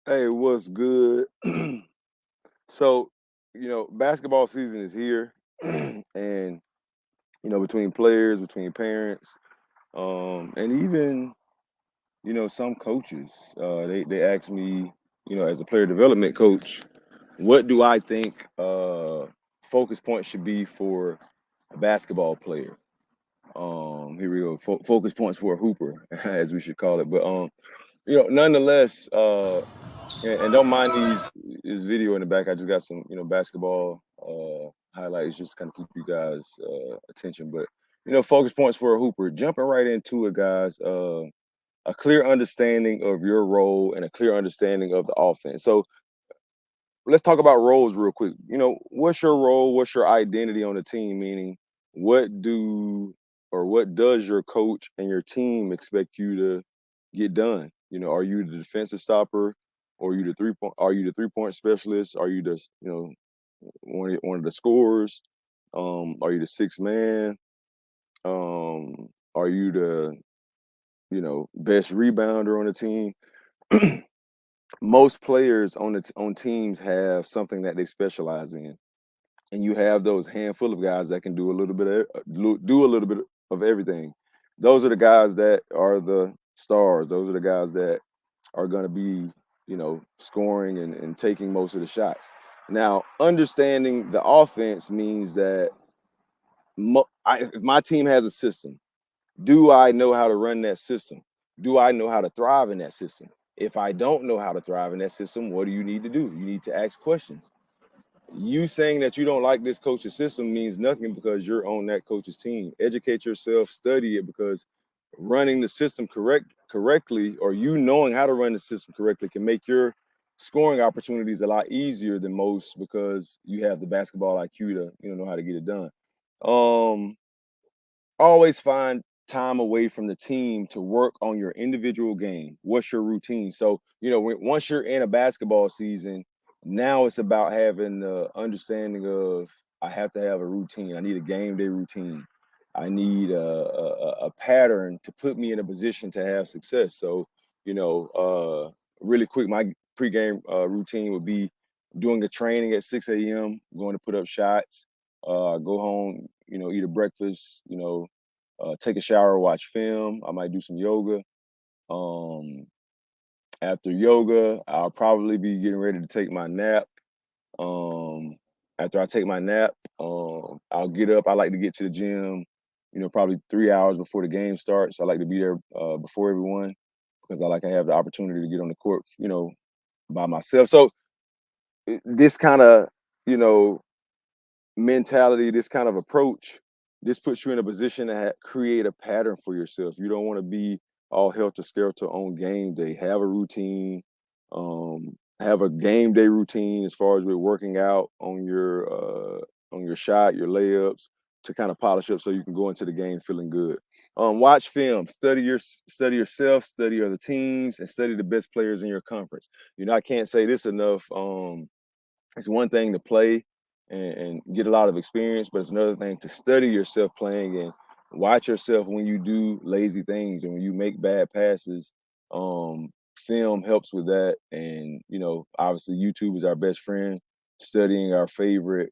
Hey, what's good? So, basketball season is here, and between players, between parents, and even some coaches, they ask me, as a player development coach, what do I think focus points should be for a basketball player? Here we go, focus points for a hooper, as we should call it. But nonetheless, and don't mind this video in the back. I just got some, basketball highlights just kind of keep you guys attention. But focus points for a hooper. Jumping right into it, guys. A clear understanding of your role and a clear understanding of the offense. So let's talk about roles real quick. What's your role? What's your identity on the team? Meaning, what do or what does your coach and your team expect you to get done? Are you the defensive stopper? Or are you the 3 point? Are you the 3 point specialist? Are you the one of the scorers? Are you the sixth man? Are you the best rebounder on the team? Most players on teams have something that they specialize in, and you have those handful of guys that can do a little bit of do a little bit of everything. Those are the guys that are the stars. Those are the guys that are going to be, scoring and taking most of the shots. Now, understanding the offense means that if my team has a system, do I know how to run that system? Do I know how to thrive in that system? If I don't know how to thrive in that system, what do you need to do? You need to ask questions. You saying that you don't like this coach's system means nothing because you're on that coach's team. Educate yourself, study it, because running the system correctly, or you knowing how to run the system correctly, can make your scoring opportunities a lot easier than most because you have the basketball IQ to know how to get it done. Um, Always find time away from the team to work on your individual game. What's your routine? So, once you're in a basketball season, now it's about having the understanding of I have to have a routine. I need a game day routine. I need a pattern to put me in a position to have success. So, really quick, my pregame routine would be doing a training at 6 a.m., going to put up shots, go home, eat a breakfast, take a shower, watch film. I might do some yoga. Um, After yoga, I'll probably be getting ready to take my nap. Um, After I take my nap, I'll get up. I like to get to the gym, probably 3 hours before the game starts. I like to be there before everyone because I like to have the opportunity to get on the court, by myself. So this kind of, you know, mentality, this kind of approach, this puts you in a position to create a pattern for yourself. You don't want to be all helter skelter on game day. Have a routine. Have a game day routine as far as with working out on your shot, your layups to kind of polish up so you can go into the game feeling good. Watch film, study yourself, study other teams, and study the best players in your conference. I can't say this enough. It's one thing to play and get a lot of experience, but it's another thing to study yourself playing and watch yourself when you do lazy things and when you make bad passes. Film helps with that. And, obviously YouTube is our best friend, studying our favorite,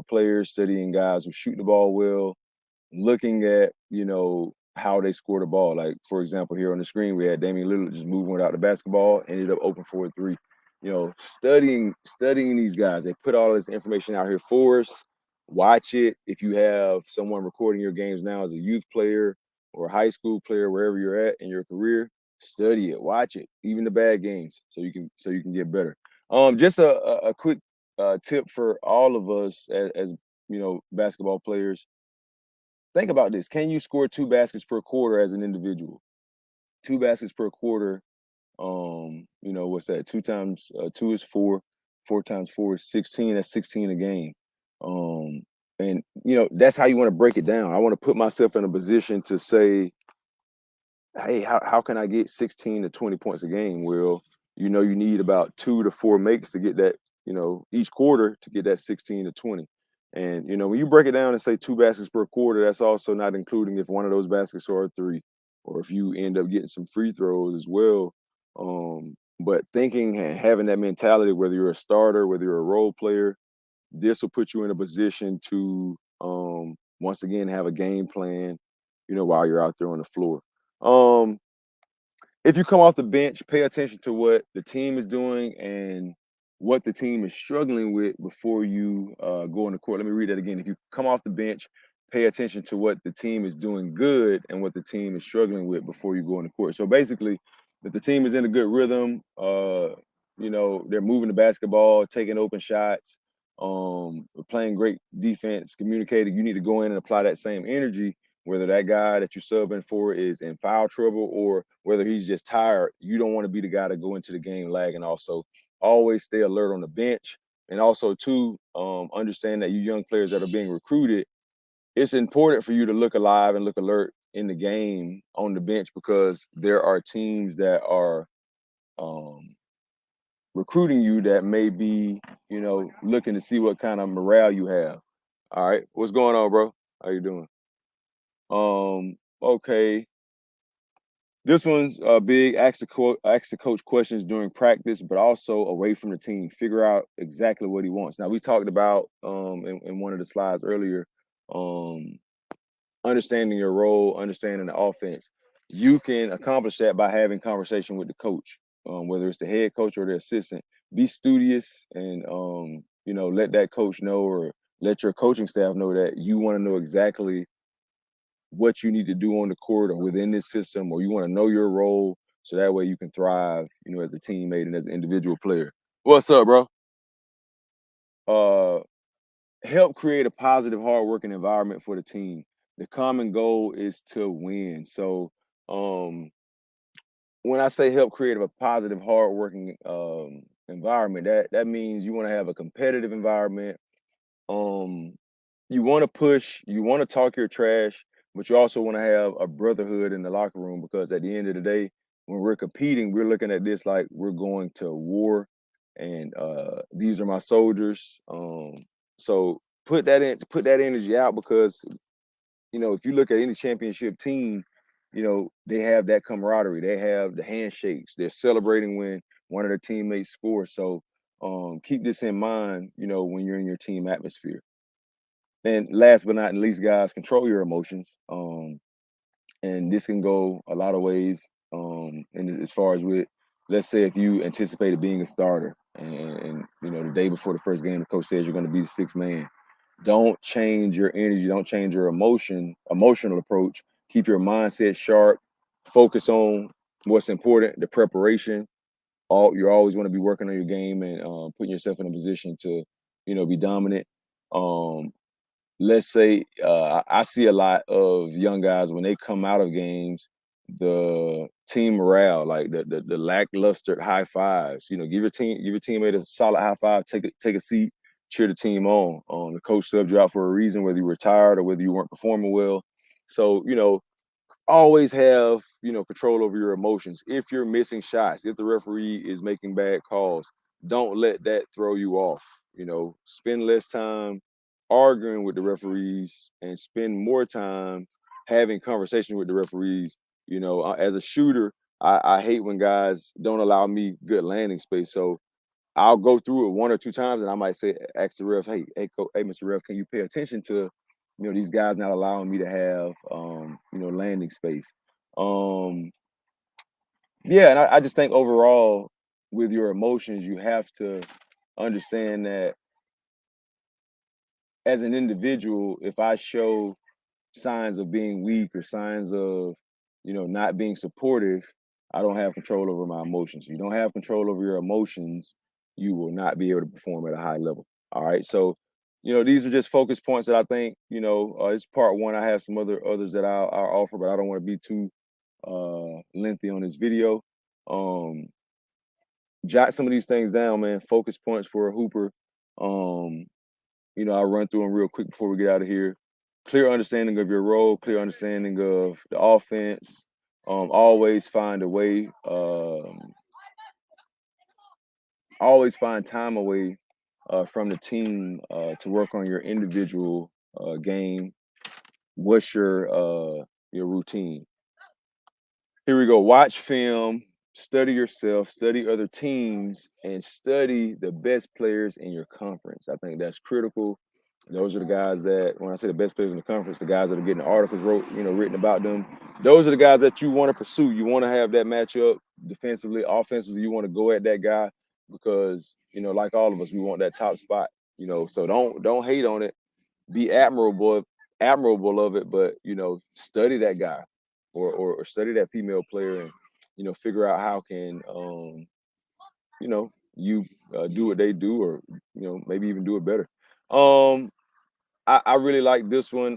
players, studying guys who shoot the ball well, looking at, how they score the ball. Like, for example, here on the screen, we had Damian Lillard just moving without the basketball, ended up open for a three. Studying these guys. They put all this information out here for us. Watch it. If you have someone recording your games now as a youth player or a high school player, wherever you're at in your career, study it, watch it, even the bad games, so you can get better. Just a quick tip for all of us as basketball players. Think about this. Can you score two baskets per quarter as an individual? Two baskets per quarter. What's that? Two times two is four. Four times four is 16. That's 16 a game. Um, and that's how you want to break it down. I want to put myself in a position to say, hey, how can I get 16 to 20 points a game? Well, you need about 2 to 4 makes to get that, each quarter to get that 16 to 20. And when you break it down and say two baskets per quarter, that's also not including if one of those baskets are a three, or if you end up getting some free throws as well. But thinking and having that mentality, whether you're a starter, whether you're a role player, this will put you in a position to once again have a game plan, while you're out there on the floor. Um, if you come off the bench, pay attention to what the team is doing and what the team is struggling with before you go on the court. Let me read that again. If you come off the bench, pay attention to what the team is doing good and what the team is struggling with before you go on the court. So basically, if the team is in a good rhythm, they're moving the basketball, taking open shots, playing great defense, communicating, you need to go in and apply that same energy whether that guy that you're subbing for is in foul trouble or whether he's just tired. You don't want to be the guy to go into the game lagging. Also, always stay alert on the bench, and also too, understand that you young players that are being recruited, it's important for you to look alive and look alert in the game on the bench because there are teams that are um, recruiting you that may be, looking to see what kind of morale you have. All right, what's going on, bro? How you doing? Okay. This one's big. Ask the coach questions during practice, but also away from the team. Figure out exactly what he wants. Now we talked about in one of the slides earlier, um, understanding your role, understanding the offense. You can accomplish that by having conversation with the coach, whether it's the head coach or the assistant. Be studious and let that coach know or let your coaching staff know that you want to know exactly what you need to do on the court or within this system, or you want to know your role so that way you can thrive, as a teammate and as an individual player. What's up, bro? Uh, Help create a positive, hardworking environment for the team. The common goal is to win. So, um, when I say help create a positive, hardworking environment, that means you want to have a competitive environment. Um, you want to push, you want to talk your trash, but you also want to have a brotherhood in the locker room because at the end of the day, when we're competing, we're looking at this like we're going to war, and these are my soldiers. So put that energy out because if you look at any championship team, they have that camaraderie, they have the handshakes, they're celebrating when one of their teammates scores. So keep this in mind, when you're in your team atmosphere. And last but not least, guys, control your emotions. And this can go a lot of ways. And as far as with, let's say, if you anticipated being a starter, and the day before the first game, the coach says you're going to be the sixth man. Don't change your energy. Don't change your emotional approach. Keep your mindset sharp. Focus on what's important, the preparation. You always want to be working on your game and putting yourself in a position to, be dominant. Um, let's say I see a lot of young guys when they come out of games, the team morale, like the lackluster high fives. Give your teammate a solid high five. Take a seat, cheer the team on. The coach subbed you out for a reason, whether you were tired or whether you weren't performing well. So always have control over your emotions. If you're missing shots, if the referee is making bad calls, don't let that throw you off. Spend less time arguing with the referees and spend more time having conversation with the referees. As a shooter, I hate when guys don't allow me good landing space. So I'll go through it one or two times, and I might say, ask the ref, hey, Mr. Ref, can you pay attention to, these guys not allowing me to have, landing space. Um, yeah, and I just think overall, with your emotions, you have to understand that as an individual, if I show signs of being weak or signs of, not being supportive, I don't have control over my emotions. You don't have control over your emotions, you will not be able to perform at a high level. All right. So, these are just focus points that I think, it's part one. I have some others that I'll offer, but I don't want to be too lengthy on this video. Um, Jot some of these things down, man. Focus points for a hooper. Um, I'll run through them real quick before we get out of here. Clear understanding of your role, clear understanding of the offense. Always find a way. Always find time away from the team to work on your individual game. What's your routine? Here we go. Watch film. study yourself, study other teams, and study the best players in your conference. I think that's critical. Those are the guys that, when I say the best players in the conference, the guys that are getting articles written about them. Those are the guys that you want to pursue. You want to have that matchup defensively, offensively. You want to go at that guy because, like all of us, we want that top spot. So don't hate on it. Be admirable of it, but study that guy or study that female player and figure out how can you do what they do or maybe even do it better. I really like this one.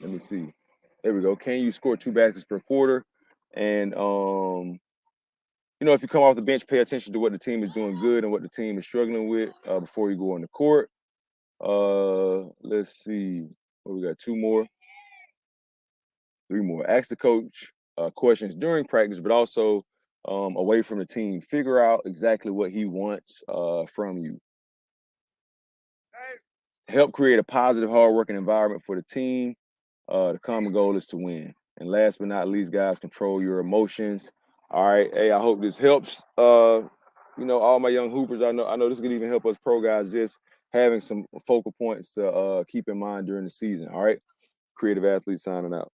Let me see. There we go. Can you score 2 baskets per quarter? And if you come off the bench, pay attention to what the team is doing good and what the team is struggling with before you go on the court. Let's see. We got 2 more, 3 more. Ask the coach questions during practice, but also away from the team. Figure out exactly what he wants from you. Help create a positive, hardworking environment for the team. The common goal is to win. And last but not least, guys, control your emotions. All right. Hey, I hope this helps. All my young hoopers. I know this could even help us pro guys just having some focal points to keep in mind during the season. All right. Creative Athlete signing out.